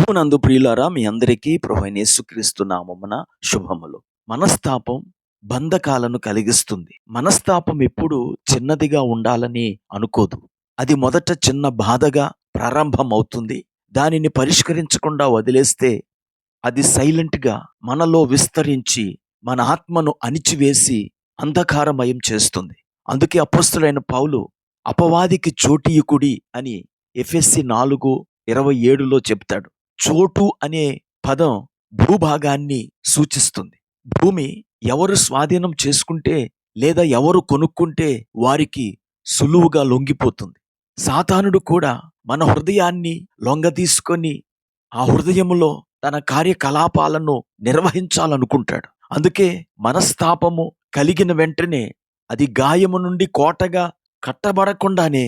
ప్రభునందు ప్రియులారా, మీ అందరికీ ప్రభువైన యేసుక్రీస్తు నామమున శుభములు. మనస్తాపం బంధకాలను కలిగిస్తుంది. మనస్తాపం ఎప్పుడు చిన్నదిగా ఉండాలని అనుకోదు. అది మొదట చిన్న బాధగా ప్రారంభమవుతుంది. దానిని పరిష్కరించకుండా వదిలేస్తే అది సైలెంట్గా మనలో విస్తరించి మన ఆత్మను అణిచివేసి అంధకారమయం చేస్తుంది. అందుకే అపొస్తలుడైన పౌలు అపవాదికి చోటియుకుడి అని ఎఫెసీ 4:27లో చెప్తాడు. చోటు అనే పదం భూభాగాన్ని సూచిస్తుంది. భూమి ఎవరు స్వాధీనం చేసుకుంటే లేదా ఎవరు కొనుక్కుంటే వారికి సులువుగా లొంగిపోతుంది. సాతానుడు కూడా మన హృదయాన్ని లొంగదీసుకొని ఆ హృదయములో తన కార్యకలాపాలను నిర్వహించాలనుకుంటాడు. అందుకే మనస్తాపము కలిగిన వెంటనే అది గాయము నుండి కోటగా కట్టబడకుండానే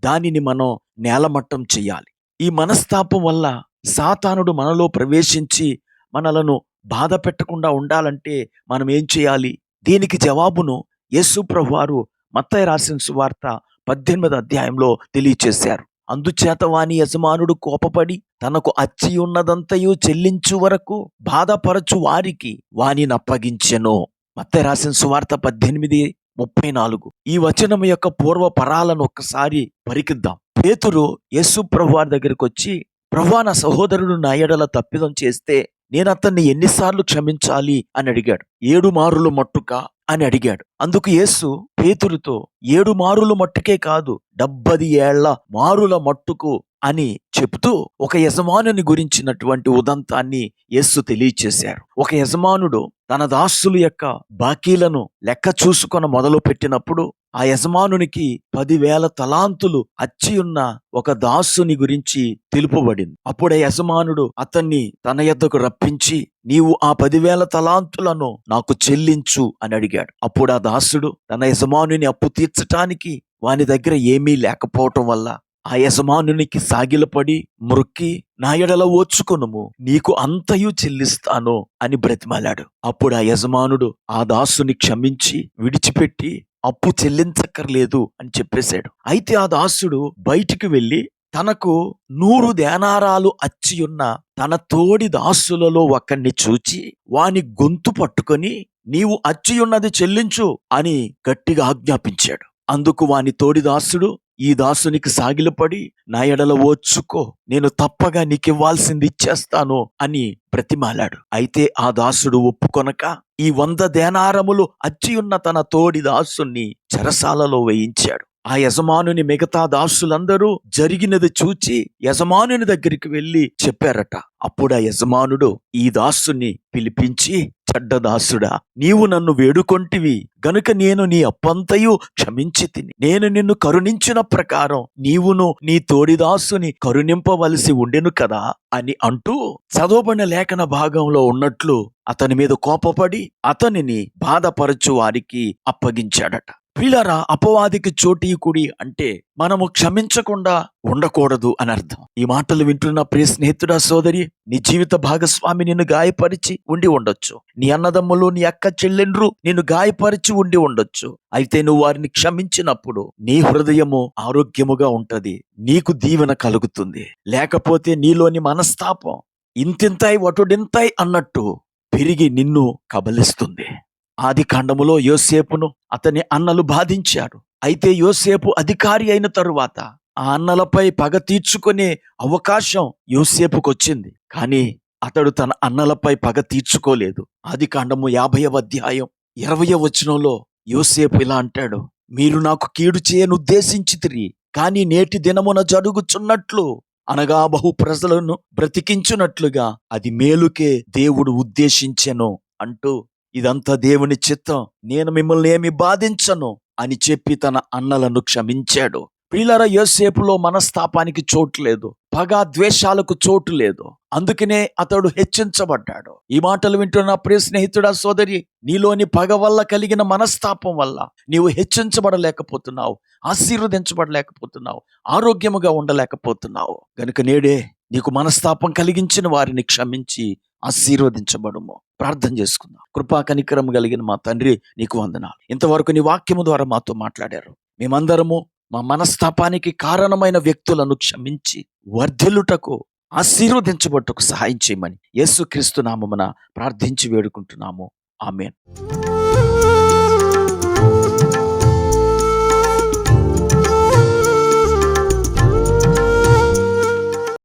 దానిని మనం నేలమట్టం చెయ్యాలి. ఈ మనస్తాపం వల్ల సాతానుడు మనలో ప్రవేశించి మనలను బాధ పెట్టకుండా ఉండాలంటే మనం ఏం చేయాలి? దీనికి జవాబును యేసు ప్రభువారు మత్తయి రాసిన సువార్త 18వ అధ్యాయంలో తెలియచేశారు. అందుచేత వాని యజమానుడు కోపపడి తనకు అచ్చి ఉన్నదంతయు చెల్లించు వరకు బాధపరచు వారికి వానిని అప్పగించెను. మత్తయి రాసిన సువార్త 18:34. ఈ వచనం యొక్క పూర్వ పరాలను ఒక్కసారి పరికిద్దాం. పేతురు యేసు ప్రభువారి దగ్గరికి వచ్చి, ప్రభువా, నా సహోదరుడు నా ఎడల తప్పిదం చేస్తే నేను అతన్ని ఎన్నిసార్లు క్షమించాలి అని అడిగాడు. 7 మారులు మట్టుకా అని అడిగాడు. అందుకు యేసు పేతురుతో 7 మారులు మట్టుకే కాదు, 70 ఏళ్ల మారుల మట్టుకు అని చెబుతూ ఒక యజమానుని గురించినటువంటి ఉదంతాన్ని యేసు తెలియచేశారు. ఒక యజమానుడు తన దాసుల యొక్క బాకీలను లెక్క చూసుకొన మొదలు పెట్టినప్పుడు ఆ యజమానునికి 10,000 తలాంతులు అచ్చి ఉన్న ఒక దాసుని గురించి తెలుపబడింది. అప్పుడే యజమానుడు అతన్ని తన యొద్దకు రప్పించి, నీవు ఆ 10,000 తలాంతులను నాకు చెల్లించు అని అడిగాడు. అప్పుడు ఆ దాసుడు తన యజమానుని అప్పు తీర్చటానికి వాని దగ్గర ఏమీ లేకపోవటం వల్ల ఆ యజమానునికి సాగిలపడి మ్రొక్కి, నా ఎడల ఓర్చుకొనుము, నీకు అంతయు చెల్లిస్తాను అని బ్రతిమాలాడు. అప్పుడు ఆ యజమానుడు ఆ దాసుని క్షమించి విడిచిపెట్టి అప్పు చెల్లించక్కర్లేదు అని చెప్పేశాడు. అయితే ఆ దాసుడు బయటికి వెళ్ళి తనకు 100 దేనారాలు అచ్చియున్న తన తోడి దాసులలో ఒకణ్ణి చూచి వాని గొంతు పట్టుకొని, నీవు అచ్చియున్నది చెల్లించు అని గట్టిగా ఆజ్ఞాపించాడు. అందుకు వాని తోడి దాసుడు ఈ దాసునికి సాగిలపడి, నా ఎడల ఓర్చుకో, నేను తప్పగా నీకివ్వాల్సింది ఇచ్చేస్తాను అని బ్రతిమాలాడు. అయితే ఆ దాసుడు ఒప్పుకొనక ఈ 100 దేనారములు అచ్చియున్న తన తోడి దాసుని చెరసాలలో వేయించాడు. ఆ యజమానుని మిగతా దాసులందరూ జరిగినది చూచి యజమానుని దగ్గరికి వెళ్ళి చెప్పారట. అప్పుడు ఆ యజమానుడు ఈ దాసుని పిలిపించి, చెడ్డ దాసుడా, నీవు నన్ను వేడుకొంటివి గనుక నేను నీ అప్పంతయు క్షమించి తిని, నేను నిన్ను కరుణించిన ప్రకారం నీవును నీ తోడిదాసుని కరుణింపవలసి ఉండెను కదా అని అంటూ చదవబడిన లేఖన భాగంలో ఉన్నట్లు అతని మీద కోపపడి అతనిని బాధపరచు వారికి అప్పగించాడట. ప్రియులారా, అపవాదికి చోటీకుడి అంటే మనము క్షమించకుండా ఉండకూడదు అని అర్థం. ఈ మాటలు వింటున్న ప్రియ స్నేహితుడా, సోదరి, నీ జీవిత భాగస్వామి నిన్ను గాయపరిచి ఉండి ఉండొచ్చు. నీ అన్నదమ్ములు, నీ అక్క చెల్లెండ్రు నిన్ను గాయపరిచి ఉండి ఉండొచ్చు. అయితే నువ్వు వారిని క్షమించినప్పుడు నీ హృదయము ఆరోగ్యముగా ఉంటది, నీకు దీవెన కలుగుతుంది. లేకపోతే నీలోని మనస్తాపం ఇంతింతాయి వటుడింతాయి అన్నట్టు పెరిగి నిన్ను కబలిస్తుంది. ఆది కాండములో యోసేపును అతని అన్నలు బాధించారు. అయితే యోసేపు అధికారి అయిన తరువాత ఆ అన్నలపై పగ తీర్చుకునే అవకాశం యోసేపుకు వచ్చింది. కానీ అతడు తన అన్నలపై పగ తీర్చుకోలేదు. ఆది కాండము 50వ అధ్యాయం 20వ వచనంలో యోసేపు ఇలా అంటాడు, మీరు నాకు కీడు చేయనుద్దేశించితిరి, కానీ నేటి దినమున జరుగుచున్నట్లు అనగా బహు ప్రజలను బ్రతికించున్నట్లుగా అది మేలుకే దేవుడు ఉద్దేశించెను అంటూ, ఇదంతా దేవుని చిత్తం, నేను మిమ్మల్ని ఏమి బాధించను అని చెప్పి తన అన్నలను క్షమించాడు. ప్రియులారా, యోసేపులో మనస్తాపానికి చోటు లేదు, పగ ద్వేషాలకు చోటు లేదు. అందుకనే అతడు హెచ్చించబడ్డాడు. ఈ మాటలు వింటున్న ప్రియ స్నేహితుడా, సోదరి, నీలోని పగ వల్ల కలిగిన మనస్తాపం వల్ల నీవు హెచ్చించబడలేకపోతున్నావు, ఆశీర్వదించబడలేకపోతున్నావు, ఆరోగ్యముగా ఉండలేకపోతున్నావు. గనుక నేడే నీకు మనస్తాపం కలిగించిన వారిని క్షమించి ఆశీర్వదించబడుము. ప్రార్థన చేసుకుందాం. కృపా కనికరం కలిగిన మా తండ్రి, నీకు వందనాలు. ఇంతవరకు నీ వాక్యము ద్వారా మాతో మాట్లాడారు. మేమందరము మా మనస్తాపానికి కారణమైన వ్యక్తులను క్షమించి వర్ధిల్లుటకు ఆశీర్వదించబట్టుకు సహాయం చేయమని యేసుక్రీస్తు నామమున ప్రార్థించి వేడుకుంటున్నాము. ఆమేన్.